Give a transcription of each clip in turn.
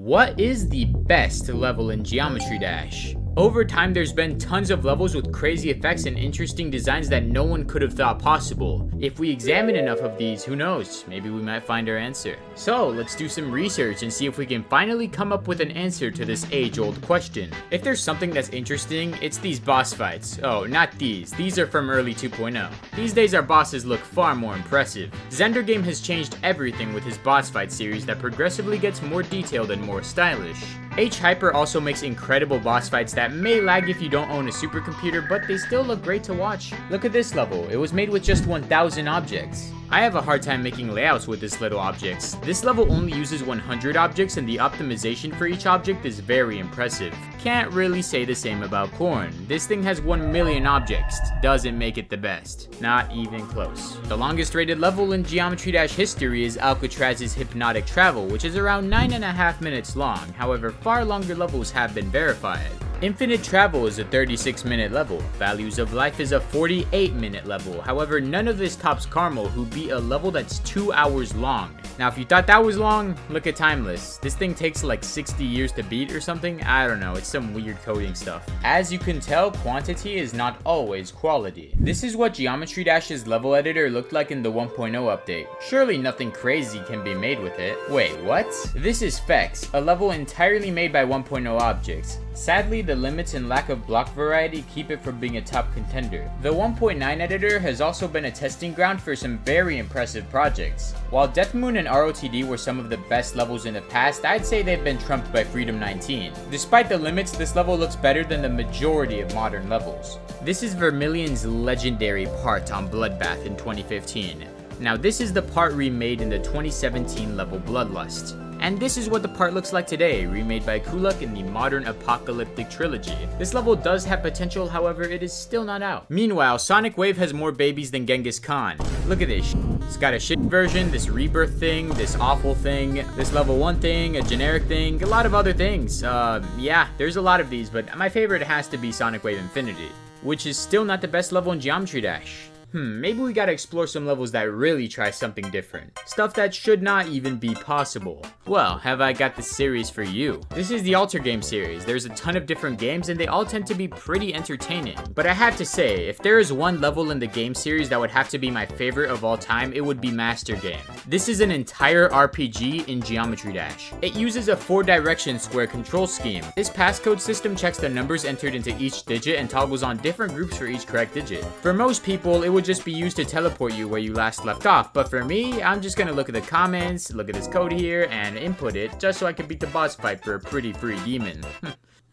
What is the best level in Geometry Dash? Over time, there's been tons of levels with crazy effects and interesting designs that no one could have thought possible. If we examine enough of these, who knows, maybe we might find our answer. So let's do some research and see if we can finally come up with an answer to this age-old question. If there's something that's interesting, it's these boss fights. Oh, not these. These are from early 2.0. These days our bosses look far more impressive. Xander Game has changed everything with his boss fight series that progressively gets more detailed and more stylish. H-Hyper also makes incredible boss fights that may lag if you don't own a supercomputer, but they still look great to watch. Look at this level, it was made with just 1,000 objects. I have a hard time making layouts with this little objects. This level only uses 100 objects and the optimization for each object is very impressive. Can't really say the same about Corn. This thing has 1 million objects. Doesn't make it the best. Not even close. The longest rated level in Geometry Dash history is Alcatraz's Hypnotic Travel, which is around 9.5 minutes long. However, far longer levels have been verified. Infinite Travel is a 36-minute level. Values of Life is a 48-minute level. However, none of this tops Carmel, who beat a level that's 2 hours long. Now, if you thought that was long, look at Timeless. This thing takes like 60 years to beat or something. I don't know, it's some weird coding stuff. As you can tell, quantity is not always quality. This is what Geometry Dash's level editor looked like in the 1.0 update. Surely nothing crazy can be made with it. Wait, what? This is Fex, a level entirely made by 1.0 objects. Sadly, the limits and lack of block variety keep it from being a top contender. The 1.9 editor has also been a testing ground for some very impressive projects. While Death Moon and ROTD were some of the best levels in the past, I'd say they've been trumped by Freedom 19. Despite the limits, this level looks better than the majority of modern levels. This is Vermilion's legendary part on Bloodbath in 2015. Now this is the part remade in the 2017 level Bloodlust. And this is what the part looks like today, remade by Kulak in the modern apocalyptic trilogy. This level does have potential, however, it is still not out. Meanwhile, Sonic Wave has more babies than Genghis Khan. Look at this. It's got a shit version, this rebirth thing, this awful thing, this level 1 thing, a generic thing, a lot of other things. Yeah, there's a lot of these, but my favorite has to be Sonic Wave Infinity, which is still not the best level in Geometry Dash. Maybe we gotta explore some levels that really try something different. Stuff that should not even be possible. Well, have I got the series for you. This is the Alter Game series. There's a ton of different games and they all tend to be pretty entertaining. But I have to say, if there is one level in the game series that would have to be my favorite of all time, it would be Master Game. This is an entire RPG in Geometry Dash. It uses a 4-direction square control scheme. This passcode system checks the numbers entered into each digit and toggles on different groups for each correct digit. For most people, it would just be used to teleport you where you last left off, but for me, I'm just gonna look at the comments, look at this code here, and input it just so I can beat the boss fight for a pretty free demon.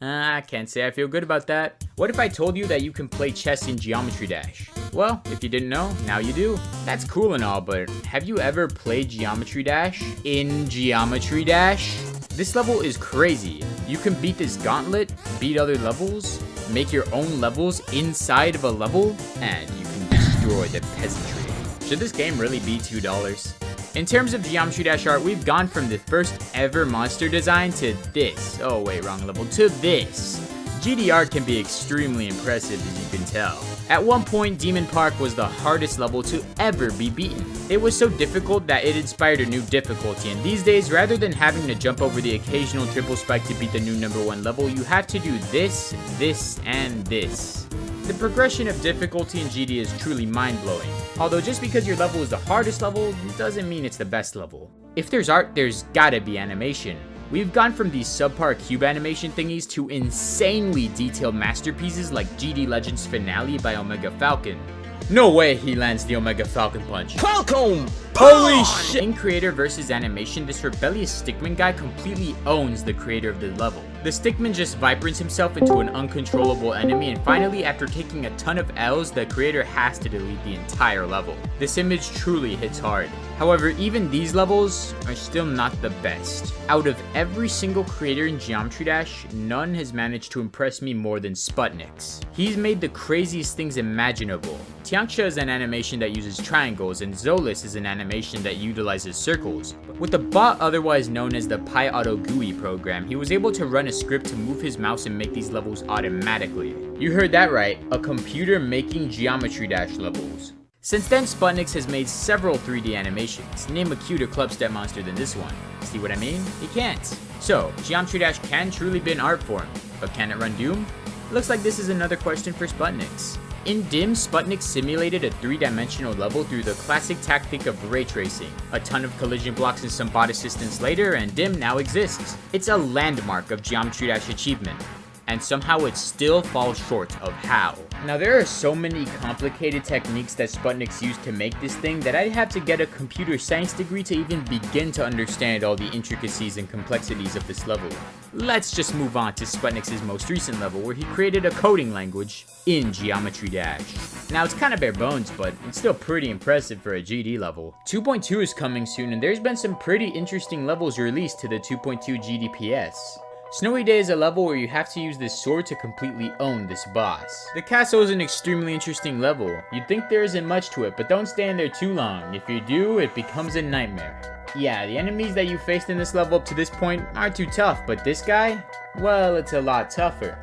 I can't say I feel good about that. What if I told you that you can play chess in Geometry Dash? Well, if you didn't know, now you do. That's cool and all, but have you ever played Geometry Dash in Geometry Dash? This level is crazy. You can beat this gauntlet, beat other levels, make your own levels inside of a level, and you can destroy the peasantry. Should this game really be $2? In terms of Geometry Dash art, we've gone from the first ever monster design to this. Oh wait, wrong level. To this. GD art can be extremely impressive, as you can tell. At one point, Demon Park was the hardest level to ever be beaten. It was so difficult that it inspired a new difficulty, and these days, rather than having to jump over the occasional triple spike to beat the new #1 level, you have to do this, this, and this. The progression of difficulty in GD is truly mind-blowing. Although just because your level is the hardest level, doesn't mean it's the best level. If there's art, there's gotta be animation. We've gone from these subpar cube animation thingies to insanely detailed masterpieces like GD Legends Finale by Omega Falcon. No way he lands the Omega Falcon punch. Falcon! Holy shit! In creator versus animation, this rebellious Stickman guy completely owns the creator of the level. The Stickman just vibrates himself into an uncontrollable enemy, and finally, after taking a ton of L's, the creator has to delete the entire level. This image truly hits hard. However, even these levels are still not the best. Out of every single creator in Geometry Dash, none has managed to impress me more than Sputnik's. He's made the craziest things imaginable. Tianxia is an animation that uses triangles, and Zolis is an animation that utilizes circles. With the bot otherwise known as the PyAuto GUI program, he was able to run a script to move his mouse and make these levels automatically. You heard that right, a computer making Geometry Dash levels. Since then, Sputniks has made several 3D animations. Name a cuter clubstep monster than this one. See what I mean? You can't. So, Geometry Dash can truly be an art form, but can it run Doom? Looks like this is another question for Sputniks. In DIM, Sputnik simulated a 3-dimensional level through the classic tactic of ray tracing. A ton of collision blocks and some bot assistance later, and DIM now exists. It's a landmark of Geometry Dash achievement, and somehow it still falls short of how. Now there are so many complicated techniques that Sputniks use to make this thing that I'd have to get a computer science degree to even begin to understand all the intricacies and complexities of this level. Let's just move on to Sputniks' most recent level, where he created a coding language in Geometry Dash. Now it's kinda bare bones, but it's still pretty impressive for a GD level. 2.2 is coming soon, and there's been some pretty interesting levels released to the 2.2 GDPS. Snowy Day is a level where you have to use this sword to completely own this boss. The castle is an extremely interesting level. You'd think there isn't much to it, but don't stay in there too long. If you do, it becomes a nightmare. Yeah, the enemies that you faced in this level up to this point aren't too tough, but this guy? Well, it's a lot tougher.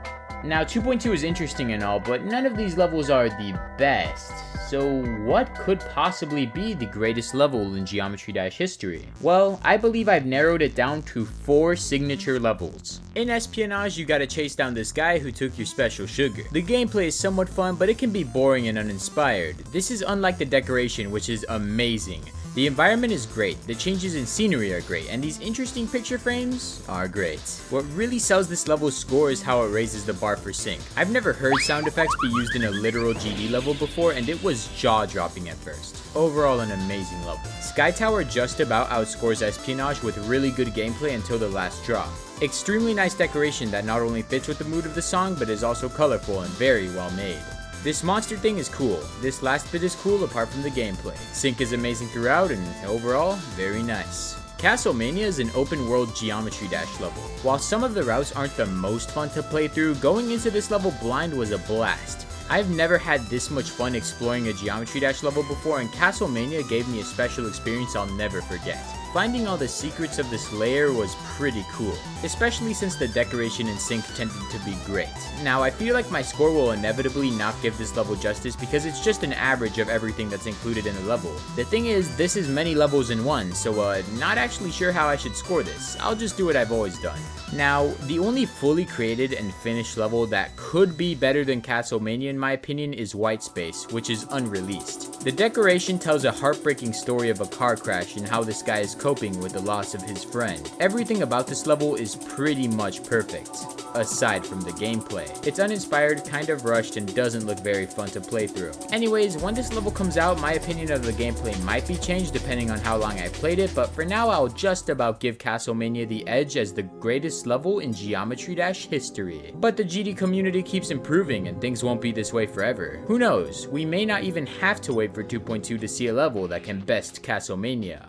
Now 2.2 is interesting and all, but none of these levels are the best. So what could possibly be the greatest level in Geometry Dash history? Well, I believe I've narrowed it down to 4 signature levels. In Espionage, you gotta chase down this guy who took your special sugar. The gameplay is somewhat fun, but it can be boring and uninspired. This is unlike the decoration, which is amazing. The environment is great, the changes in scenery are great, and these interesting picture frames are great. What really sells this level's score is how it raises the bar for sync. I've never heard sound effects be used in a literal GD level before, and it was jaw-dropping at first. Overall, an amazing level. Sky Tower just about outscores Espionage with really good gameplay until the last drop. Extremely nice decoration that not only fits with the mood of the song, but is also colorful and very well made. This monster thing is cool. This last bit is cool apart from the gameplay. Sync is amazing throughout and overall, very nice. Castlemania is an open world Geometry Dash level. While some of the routes aren't the most fun to play through, going into this level blind was a blast. I've never had this much fun exploring a Geometry Dash level before, and Castlemania gave me a special experience I'll never forget. Finding all the secrets of this layer was pretty cool, especially since the decoration and sync tended to be great. Now I feel like my score will inevitably not give this level justice because it's just an average of everything that's included in the level. The thing is, this is many levels in one, so not actually sure how I should score this. I'll just do what I've always done. Now, the only fully created and finished level that could be better than Castlemania in my opinion is White Space, which is unreleased. The decoration tells a heartbreaking story of a car crash and how this guy is coping with the loss of his friend. Everything about this level is pretty much perfect, aside from the gameplay. It's uninspired, kind of rushed, and doesn't look very fun to play through. Anyways, when this level comes out, my opinion of the gameplay might be changed depending on how long I played it, but for now I'll just about give Castlemania the edge as the greatest level in Geometry Dash history. But the GD community keeps improving and things won't be this way forever. Who knows, we may not even have to wait for 2.2 to see a level that can best Castlemania.